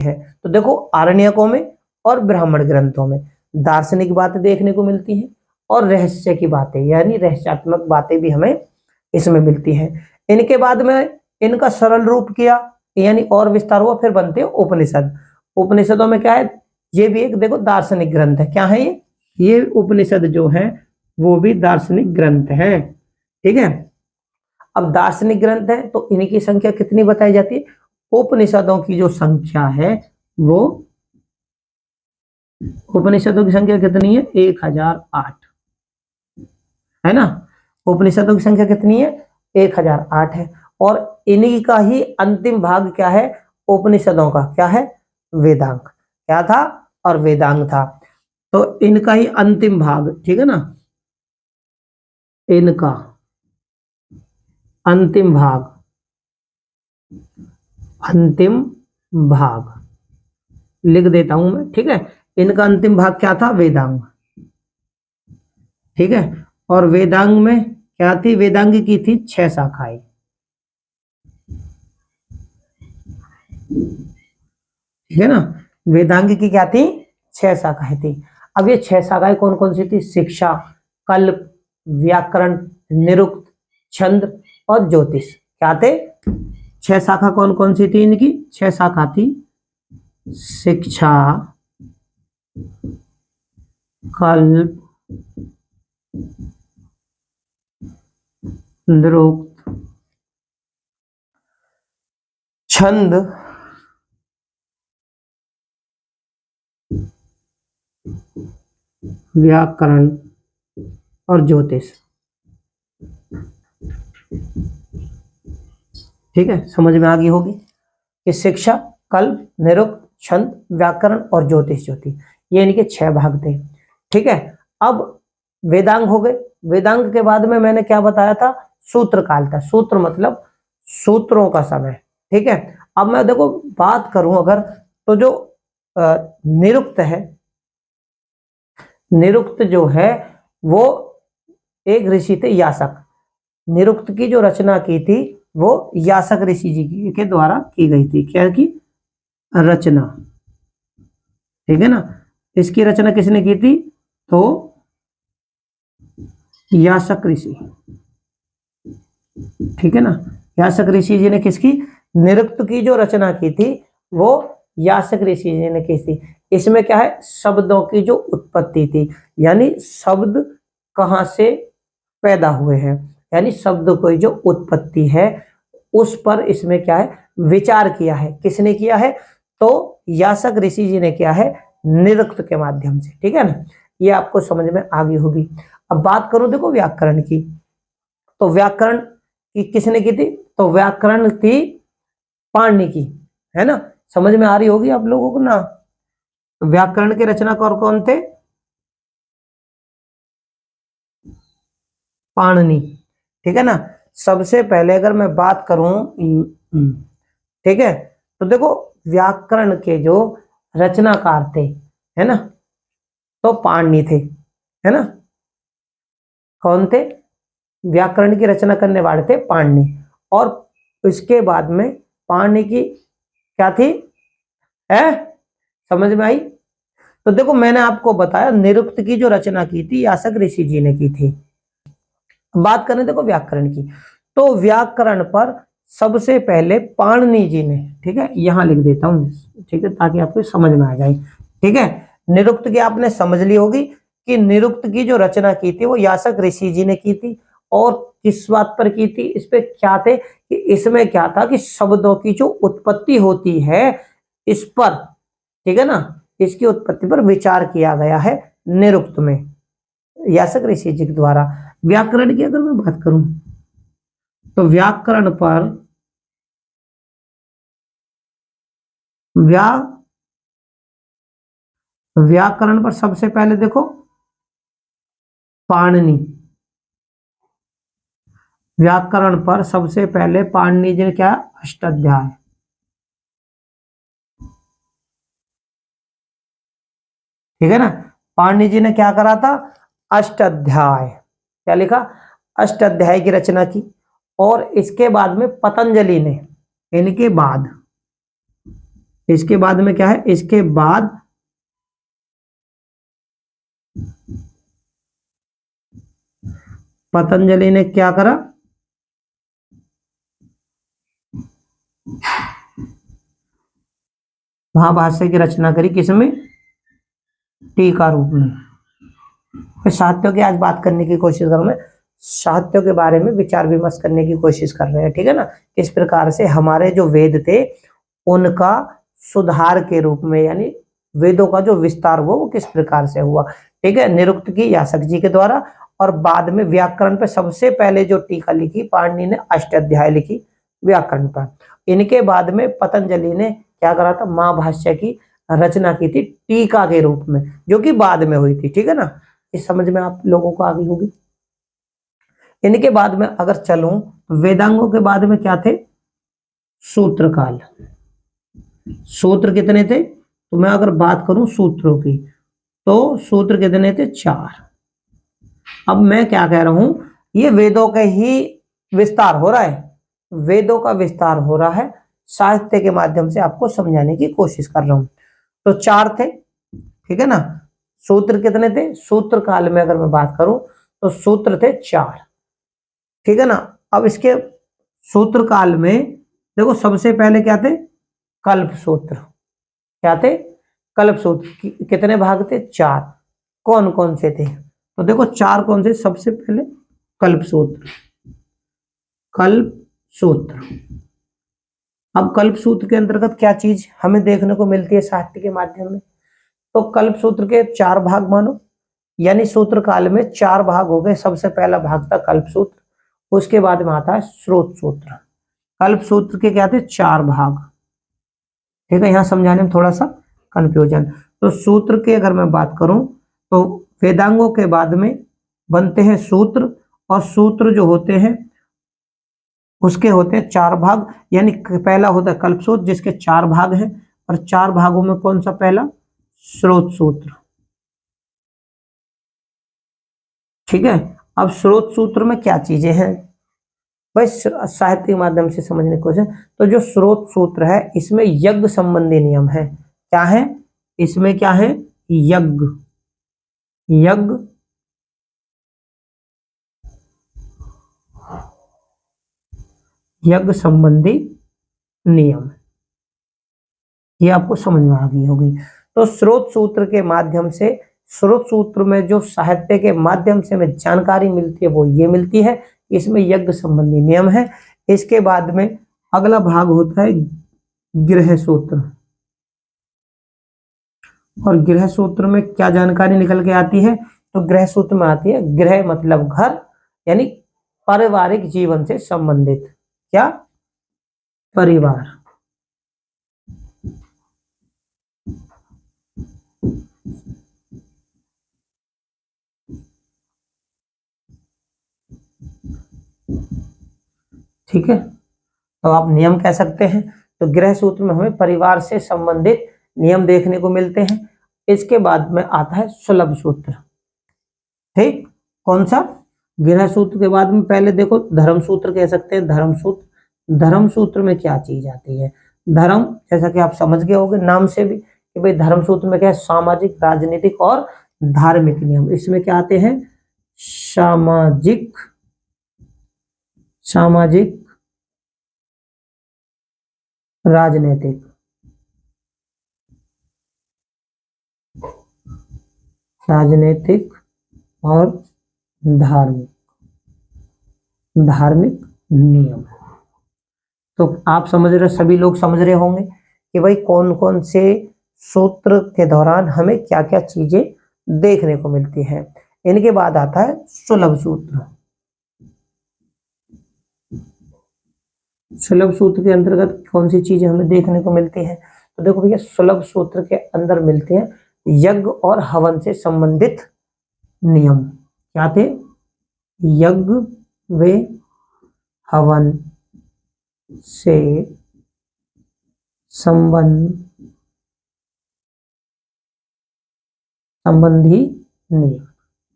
तो देखो आरण्यकों में और ब्राह्मण ग्रंथों में दार्शनिक बातें देखने को मिलती हैं और रहस्य की बातें यानी रहस्यात्मक बातें भी हमें इसमें मिलती हैं। इनके बाद में इनका सरल रूप किया यानी और विस्तार हुआ, फिर बनते हैं उपनिषद। उपनिषदों में क्या है, ये भी एक देखो दार्शनिक ग्रंथ है। क्या है ये उपनिषद जो है वो भी दार्शनिक ग्रंथ है। ठीक है, अब दार्शनिक ग्रंथ है तो इनकी संख्या कितनी बताई जाती है? उपनिषदों की जो संख्या है वो, उपनिषदों की संख्या कितनी है? 1008 है ना। उपनिषदों की संख्या कितनी है? 1008 है। और इन्हीं का ही अंतिम भाग क्या है उपनिषदों का? क्या है? वेदांग। क्या था? और वेदांग था। तो इनका ही अंतिम भाग, ठीक है ना, इनका अंतिम भाग, अंतिम भाग लिख देता हूं मैं। ठीक है, इनका अंतिम भाग क्या था? वेदांग। ठीक है, और वेदांग में क्या थी? वेदांग की थी 6 शाखाएं। ठीक है ना, वेदांग की क्या थी? 6 शाखाएं थी। अब ये 6 शाखाएं कौन कौन सी थी? शिक्षा, कल्प, व्याकरण, निरुक्त, छंद और ज्योतिष। क्या थे? 6 शाखा कौन कौन सी थी इनकी? 6 शाखा थी शिक्षा, कल्प, निरुक्त, छंद, व्याकरण और ज्योतिष। ठीक है, समझ में आ गई होगी कि शिक्षा, कल्प, निरुक्त, छंद, व्याकरण और ज्योतिष ये इनके 6 भाग थे। ठीक है, अब वेदांग हो गए। वेदांग के बाद में मैंने क्या बताया था? सूत्र काल था। सूत्र मतलब सूत्रों का समय। ठीक है, अब मैं देखो बात करूं अगर, तो जो निरुक्त है, निरुक्त जो है वो एक ऋषि थे यासक। निरुक्त की जो रचना की थी वो यासक ऋषि जी के द्वारा की गई थी। क्या की रचना? ठीक है ना, इसकी रचना किसने की थी? तो यासक ऋषि। ठीक है ना, यासक ऋषि जी ने किसकी? निरुक्त की जो रचना की थी वो यासक ऋषि जी ने की थी। इसमें क्या है? शब्दों की जो उत्पत्ति थी, यानी शब्द कहां से पैदा हुए हैं, यानी शब्द की जो उत्पत्ति है उस पर इसमें क्या है? विचार किया है। किसने किया है? तो यासक ऋषि जी ने किया है निरुक्त के माध्यम से। ठीक है ना, ये आपको समझ में आ गई होगी। अब बात करूं देखो व्याकरण की, तो व्याकरण की किसने की थी? तो व्याकरण थी पाणिनि की। है ना, समझ में आ रही होगी आप लोगों को ना। व्याकरण के रचनाकार कौन थे? पाणिनि। ठीक है ना, सबसे पहले अगर मैं बात करूं, ठीक है, तो देखो व्याकरण के जो रचनाकार थे, है ना, तो पाणिनि थे। है ना, कौन थे? व्याकरण की रचना करने वाले थे पाणिनि। और इसके बाद में पाणिनि की क्या थी? है, समझ में आई? तो देखो मैंने आपको बताया निरुक्त की जो रचना की थी यासक ऋषि जी ने की थी। बात करें देखो व्याकरण की, तो व्याकरण पर सबसे पहले पाणिनि जी ने, ठीक है, यहां लिख देता हूं, ठीक है, ताकि आपको समझ में आ जाए। ठीक है, निरुक्त की आपने समझ ली होगी कि निरुक्त की जो रचना की थी वो यासक ऋषि जी ने की थी। और किस बात पर की थी? इस पे क्या थे कि इसमें क्या था कि शब्दों की जो उत्पत्ति होती है इस पर, ठीक है ना, इसकी उत्पत्ति पर विचार किया गया है निरुक्त में, यासक ऋषि जी के द्वारा। व्याकरण की अगर मैं बात करूं तो व्याकरण पर व्याकरण पर सबसे पहले देखो पाणिनि, व्याकरण पर सबसे पहले पाणिनि जी ने क्या? अष्टाध्याय। ठीक है ना, पाणिनि जी ने क्या करा था? अष्टाध्याय। क्या लिखा? अष्टाध्याय की रचना की। और इसके बाद में पतंजलि ने, इनके बाद इसके बाद में क्या है, इसके बाद पतंजलि ने क्या करा, महाभाष्य की रचना करी, किसमें, टीका रूप में। मैं साहित्यों की आज बात करने की कोशिश कर रहा हूं, मैं साहित्यों के बारे में विचार विमर्श करने की कोशिश कर रहे हैं, ठीक है ना। किस प्रकार से हमारे जो वेद थे उनका सुधार के रूप में, यानी वेदों का जो विस्तार हुआ वो किस प्रकार से हुआ, ठीक है। निरुक्त की यास्क जी के द्वारा, और बाद में व्याकरण पे सबसे पहले जो टीका लिखी पाणिनि ने, अष्टाध्यायी लिखी व्याकरण पर। इनके बाद में पतंजलि ने क्या करा था, महाभाष्य की रचना की थी टीका के रूप में, जो कि बाद में हुई थी, ठीक है ना। इस समझ में आप लोगों को आ गई होगी। इनके बाद में अगर चलूं, वेदांगों के बाद में क्या थे, सूत्र काल। सूत्र कितने थे, तो मैं अगर बात करूं सूत्रों की, तो सूत्र कितने थे, 4। अब मैं क्या कह रहा हूं, ये वेदों के ही विस्तार हो रहा है, वेदों का विस्तार हो रहा है, साहित्य के माध्यम से आपको समझाने की कोशिश कर रहा हूं। तो 4 थे, ठीक है ना। सूत्र कितने थे, सूत्र काल में अगर मैं बात करूं तो सूत्र थे 4, ठीक है ना। अब इसके सूत्र काल में देखो सबसे पहले क्या थे, कल्प सूत्र। क्या थे, कल्प सूत्र। कितने भाग थे, 4। कौन कौन से थे, तो देखो 4 कौन से, सबसे पहले कल्प सूत्र। कल्प सूत्र, अब कल्प सूत्र के अंतर्गत क्या चीज हमें देखने को मिलती है साहित्य के माध्यम में, तो कल्प सूत्र के 4 भाग मानो, यानी सूत्र काल में 4 भाग हो गए। सबसे पहला भाग था कल्प सूत्र, उसके बाद में आता है स्रोत सूत्र। कल्प सूत्र के क्या थे, 4 भाग, ठीक है। यहां समझाने में थोड़ा सा कंफ्यूजन। तो सूत्र की अगर मैं बात करूं तो वेदांगों के बाद में बनते हैं सूत्र, और सूत्र जो होते हैं उसके होते हैं 4 भाग, यानी पहला होता है कल्प सूत्र जिसके 4 भाग हैं, और 4 भागों में कौन सा पहला, स्रोत सूत्र, ठीक है। अब स्रोत सूत्र में क्या चीजें हैं, भाई साहित्य के माध्यम से समझने की कोशिश। तो जो स्रोत सूत्र है इसमें यज्ञ संबंधी नियम है, क्या है, इसमें क्या है, यज्ञ, यज्ञ यज्ञ संबंधी नियम, ये आपको समझ में आ गई होगी। तो स्रोत सूत्र के माध्यम से, स्रोत सूत्र में जो साहित्य के माध्यम से हमें जानकारी मिलती है वो ये मिलती है, इसमें यज्ञ संबंधी नियम है। इसके बाद में अगला भाग होता है गृह सूत्र, और गृह सूत्र में क्या जानकारी निकल के आती है, तो गृह सूत्र में आती है, गृह मतलब घर, यानी पारिवारिक जीवन से संबंधित, क्या, परिवार। ठीक है, तो आप नियम कह सकते हैं। तो गृह सूत्र में हमें परिवार से संबंधित नियम देखने को मिलते हैं। इसके बाद में आता है सुलभ सूत्र, ठीक। कौन सा, गृह सूत्र के बाद में पहले देखो धर्म सूत्र कह सकते हैं, धर्म सूत्र। धर्म सूत्र में क्या चीज आती है, धर्म, जैसा कि आप समझ गए होंगे नाम से भी कि भाई धर्म सूत्र में क्या है, सामाजिक, राजनीतिक और धार्मिक नियम। इसमें क्या आते हैं, सामाजिक, सामाजिक, राजनीतिक, राजनीतिक और धार्मिक, धार्मिक नियम। तो आप समझ रहे, सभी लोग समझ रहे होंगे कि भाई कौन कौन से सूत्र के दौरान हमें क्या क्या चीजें देखने को मिलती हैं। इनके बाद आता है सुलभ सूत्र। सुलभ सूत्र के अंतर्गत कौन सी चीजें हमें देखने को मिलती हैं, तो देखो भैया सुलभ सूत्र के अंदर मिलते हैं यज्ञ और हवन से संबंधित नियम। क्या थे, यज्ञ व हवन से संबंधी नियम,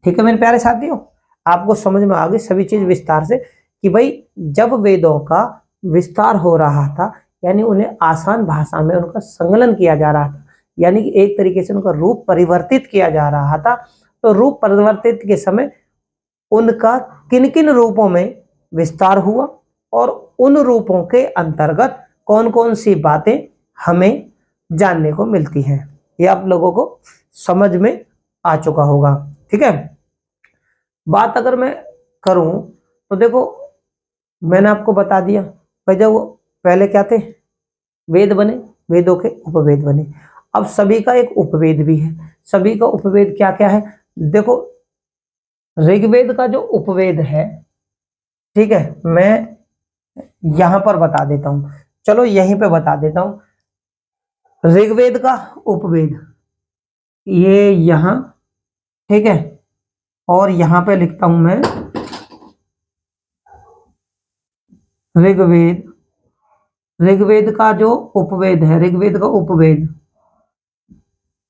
ठीक है मेरे प्यारे साथियों। आपको समझ में आ गई सभी चीज विस्तार से कि भाई जब वेदों का विस्तार हो रहा था, यानी उन्हें आसान भाषा में उनका संकलन किया जा रहा था, यानी कि एक तरीके से उनका रूप परिवर्तित किया जा रहा था। तो रूप परिवर्तित के समय उनका किन किन रूपों में विस्तार हुआ और उन रूपों के अंतर्गत कौन कौन सी बातें हमें जानने को मिलती हैं, ये आप लोगों को समझ में आ चुका होगा। ठीक है, बात अगर मैं करूं तो देखो मैंने आपको बता दिया भाई, जब वो पहले क्या थे, वेद बने, वेदों के उपवेद बने। अब सभी का एक उपवेद भी है। सभी का उपवेद क्या क्या है, देखो ऋग्वेद का जो उपवेद है, ठीक है, मैं यहां पर बता देता हूं, चलो यहीं पे बता देता हूं। ऋग्वेद का उपवेद ये यहां, ठीक है, और यहां पे लिखता हूं मैं ऋग्वेद। ऋग्वेद का जो उपवेद है, ऋग्वेद का उपवेद,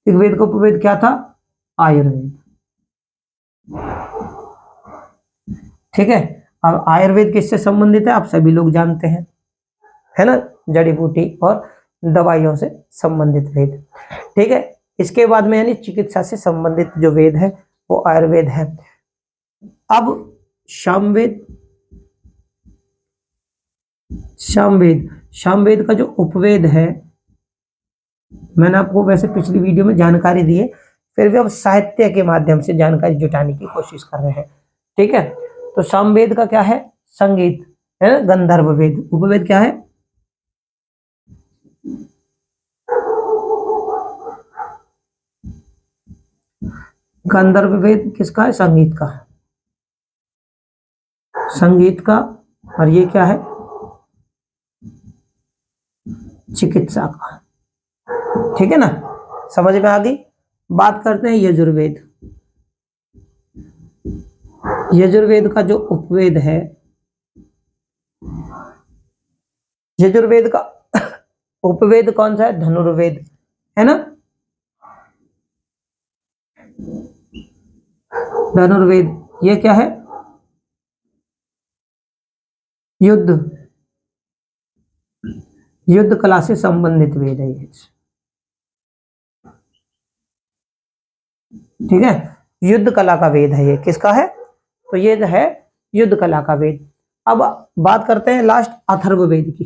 ऋग्वेद का उपवेद क्या था, आयुर्वेद। ठीक है, अब आयुर्वेद किससे संबंधित है आप सभी लोग जानते हैं, है ना, जड़ी बूटी और दवाइयों से संबंधित वेद। ठीक है, इसके बाद में यानी चिकित्सा से संबंधित जो वेद है वो आयुर्वेद है। अब सामवेद, सामवेद, सामवेद का जो उपवेद है, मैंने आपको वैसे पिछली वीडियो में जानकारी दी है, फिर भी अब साहित्य के माध्यम से जानकारी जुटाने की कोशिश कर रहे हैं। ठीक है, तो सामवेद का क्या है, संगीत है ना, गंधर्व वेद। उपवेद क्या है, गंधर्व वेद किसका है, संगीत का, संगीत का। और ये क्या है, चिकित्सा का। ठीक है ना, समझ में आ गई। बात करते हैं यजुर्वेद। यजुर्वेद का जो उपवेद है, यजुर्वेद का उपवेद कौन सा है, धनुर्वेद, है ना, धनुर्वेद। ये क्या है, युद्ध, युद्ध कला से संबंधित वेद है ये। ठीक है, युद्ध कला का वेद है ये, किसका है, तो ये है युद्ध कला का वेद। अब बात करते हैं लास्ट अथर्ववेद की।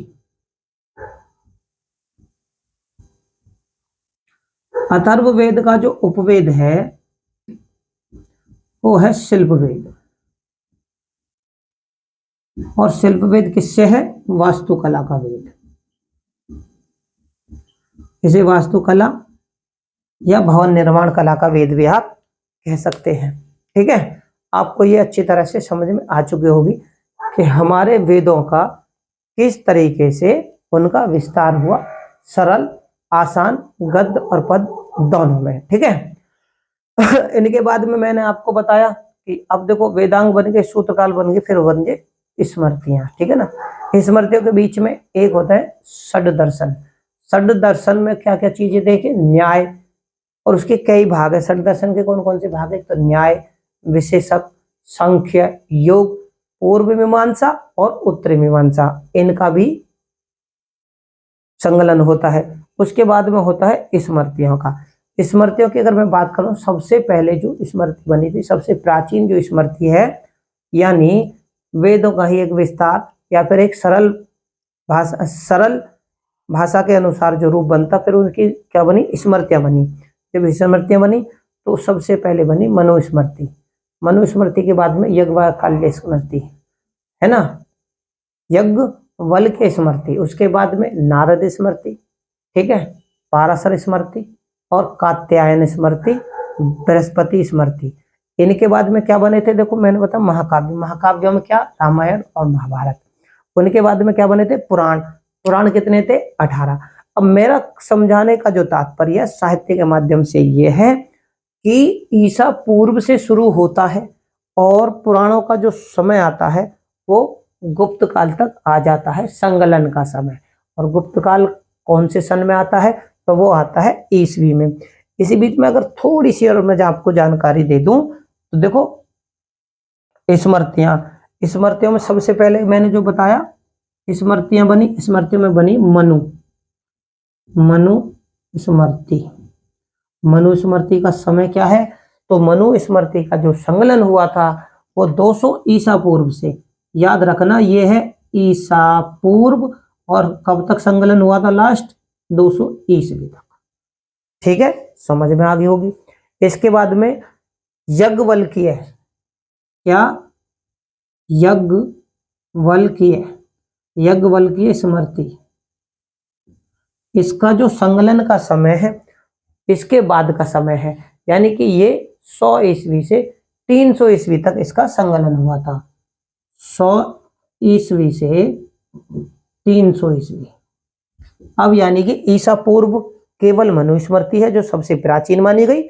अथर्ववेद का जो उपवेद है वो है शिल्पवेद। और शिल्पवेद किससे है, वास्तुकला का वेद। इसे वास्तुकला या भवन निर्माण कला का वेद भी आप कह सकते हैं। ठीक है, आपको ये अच्छी तरह से समझ में आ चुकी होगी कि हमारे वेदों का किस तरीके से उनका विस्तार हुआ, सरल, आसान, गद्य और पद दोनों में। ठीक है, इनके बाद में मैंने आपको बताया कि अब देखो वेदांग बन गए, सूत्रकाल बन गए, फिर बन गए स्मृतियां। ठीक है ना, स्मृतियों के बीच में एक होता है षड दर्शन। षड दर्शन में क्या क्या चीजें देखें, न्याय, और उसके कई भाग है। षड दर्शन के कौन कौन से भाग है, तो न्याय, विशेषक, सांख्य, योग, पूर्व मीमांसा और उत्तर मीमांसा, इनका भी संकलन होता है। उसके बाद में होता है स्मृतियों का। स्मृतियों की अगर मैं बात करूं, सबसे पहले जो स्मृति बनी थी, सबसे प्राचीन जो स्मृति है, यानी वेदों का ही एक विस्तार या फिर एक सरल भाषा के अनुसार जो रूप बनता, फिर उनकी क्या बनी, स्मृतियां बनी। जब स्मृतियां बनी तो सबसे पहले बनी मनुस्मृति। मनुस्मृति के बाद में याज्ञवल्क्य स्मृति, है ना, याज्ञवल्क्य स्मृति। उसके बाद में नारद स्मृति, ठीक है, पाराशर स्मृति और कात्यायन स्मृति, बृहस्पति स्मृति। इनके बाद में क्या बने थे, देखो मैंने बताया महाकाव्य। महाकाव्यों में क्या, रामायण और महाभारत। उनके बाद में क्या बने थे, पुराण। पुराण कितने थे, 18। अब मेरा समझाने का जो तात्पर्य साहित्य के माध्यम से ये है कि ईसा पूर्व से शुरू होता है और पुराणों का जो समय आता है वो गुप्त काल तक आ जाता है, संगलन का समय। और गुप्त काल कौन से सन में आता है, तो वो आता है ईसवी में। इसी बीच में अगर थोड़ी सी और मैं आपको जानकारी दे दूं तो देखो स्मृतियां, स्मृतियों में सबसे पहले मैंने जो बताया स्मृतियां बनी, स्मृतियों में बनी मनुस्मृति। मनुस्मृति का समय क्या है? तो मनुस्मृति का जो संकलन हुआ था वो 200 ईसा पूर्व से, याद रखना ये है ईसा पूर्व, और कब तक संकलन हुआ था? लास्ट 200 ईस्वी तक। ठीक है, समझ में आ गई होगी। इसके बाद में याज्ञवल्क्य, क्या? याज्ञवल्क्य स्मृति, इसका जो संकलन का समय है इसके बाद का समय है, यानी कि ये 100 ईस्वी से 300 ईस्वी तक इसका संकलन हुआ था। 100 ईस्वी से 300 ईस्वी। अब यानी कि ईसा पूर्व केवल मनुस्मृति है जो सबसे प्राचीन मानी गई,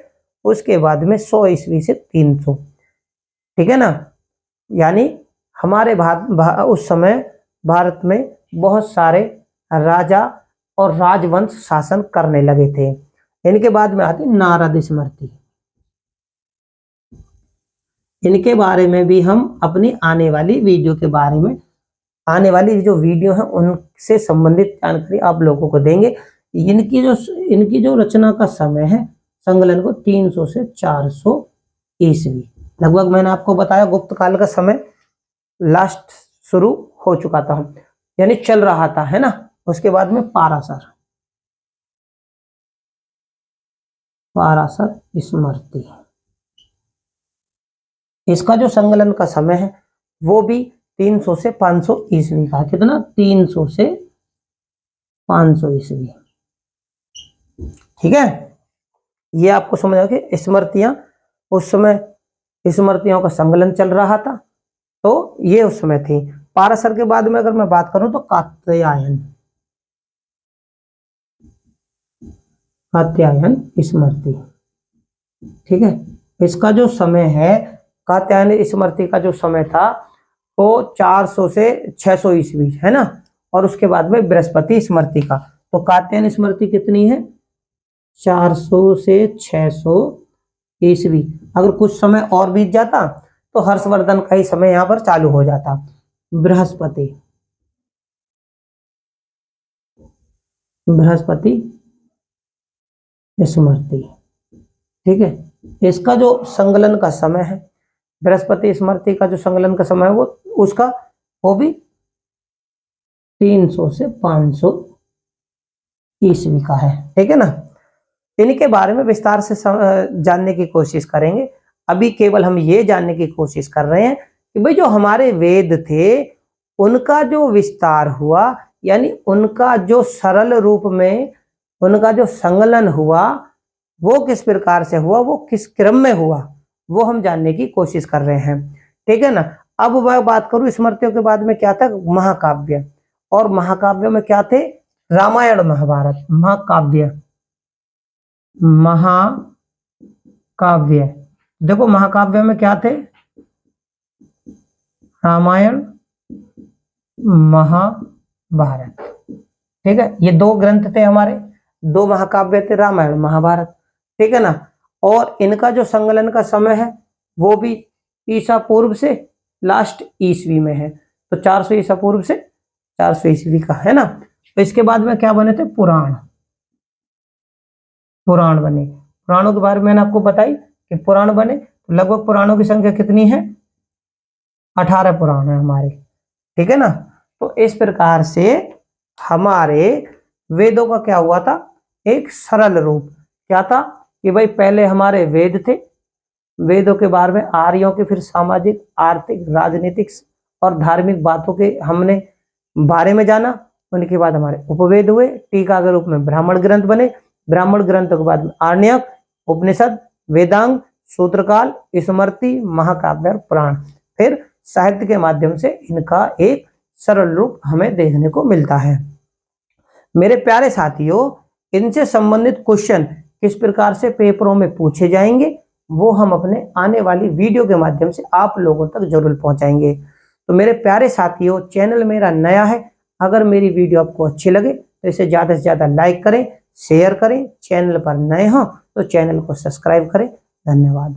उसके बाद में 100 ईस्वी से 300। ठीक है ना, यानी हमारे उस समय भारत में बहुत सारे राजा और राजवंश शासन करने लगे थे। इनके बाद में आती नारद स्मृति। इनके बारे में भी हम अपनी आने वाली वीडियो के बारे में, आने वाली जो वीडियो है उनसे संबंधित जानकारी आप लोगों को देंगे। इनकी जो रचना का समय है संकलन को 300 से 400 ईस्वी लगभग, मैंने आपको बताया गुप्त काल का समय लास्ट शुरू हो चुका था, यानी चल रहा था, है ना। उसके बाद में पाराशर स्मृति, इसका जो संकलन का समय है वो भी 300 से 500 ईस्वी का। कितना? 300 से 500 ईस्वी। ठीक है, ये आपको समझ आ कि स्मृतियां उस समय, स्मृतियों का संकलन चल रहा था, तो ये उस समय थी। पाराशर के बाद में अगर मैं बात करूं तो कात्यायन स्मृति। ठीक है, इसका जो समय है, कात्यायन स्मृति का जो समय था वो 400 से 600 ईस्वी, है ना। और उसके बाद में बृहस्पति स्मृति का, तो कात्यायन स्मृति कितनी है? 400 से 600 ईस्वी। अगर कुछ समय और बीत जाता तो हर्षवर्धन का ही समय यहाँ पर चालू हो जाता। बृहस्पति स्मृति। ठीक है, इसका जो संकलन का समय है, बृहस्पति स्मृति का जो संकलन का समय है वो भी 300 से 500 ईस्वी का है। ठीक है ना, इनके बारे में विस्तार से जानने की कोशिश करेंगे। अभी केवल हम ये जानने की कोशिश कर रहे हैं कि भाई जो हमारे वेद थे उनका जो विस्तार हुआ, यानी उनका जो सरल रूप में उनका जो संकलन हुआ वो किस प्रकार से हुआ, वो किस क्रम में हुआ, वो हम जानने की कोशिश कर रहे हैं। ठीक है ना। अब मैं बात करूं स्मृतियों के बाद में क्या था? महाकाव्य। और महाकाव्य में क्या थे? रामायण महाभारत। महाकाव्य देखो, महाकाव्य में क्या थे? रामायण महाभारत। ठीक है, ये 2 ग्रंथ थे हमारे, 2 महाकाव्य थे, रामायण महाभारत। ठीक है ना। और इनका जो संकलन का समय है वो भी ईसा पूर्व से लास्ट ईस्वी में है, तो 400 ईसा पूर्व से 400 ईस्वी का, है ना। तो इसके बाद में क्या बने थे? पुराण बने। पुराणों के बारे में मैंने आपको बताई कि पुराण बने, तो लगभग पुराणों की संख्या कितनी है? 18 पुराण है हमारे। ठीक है ना। तो इस प्रकार से हमारे वेदों का क्या हुआ था? एक सरल रूप। क्या था कि भाई पहले हमारे वेद थे, वेदों के बारे में आर्यों के, फिर सामाजिक, आर्थिक, राजनीतिक और धार्मिक बातों के हमने बारे में जाना। उनके बाद हमारे उपवेद हुए, टीका के रूप में ब्राह्मण ग्रंथ बने, ब्राह्मण ग्रंथों के बाद में आर्ण्यक, उपनिषद, वेदांग, सूत्रकाल, स्मृति, महाकाव्य और पुराण। फिर साहित्य के माध्यम से इनका एक सरल रूप हमें देखने को मिलता है। मेरे प्यारे साथियों, इनसे संबंधित क्वेश्चन किस प्रकार से पेपरों में पूछे जाएंगे वो हम अपने आने वाली वीडियो के माध्यम से आप लोगों तक जरूर पहुंचाएंगे। तो मेरे प्यारे साथियों, चैनल मेरा नया है, अगर मेरी वीडियो आपको अच्छी लगे तो इसे ज़्यादा से ज़्यादा लाइक करें, शेयर करें। चैनल पर नए हो तो चैनल को सब्सक्राइब करें। धन्यवाद।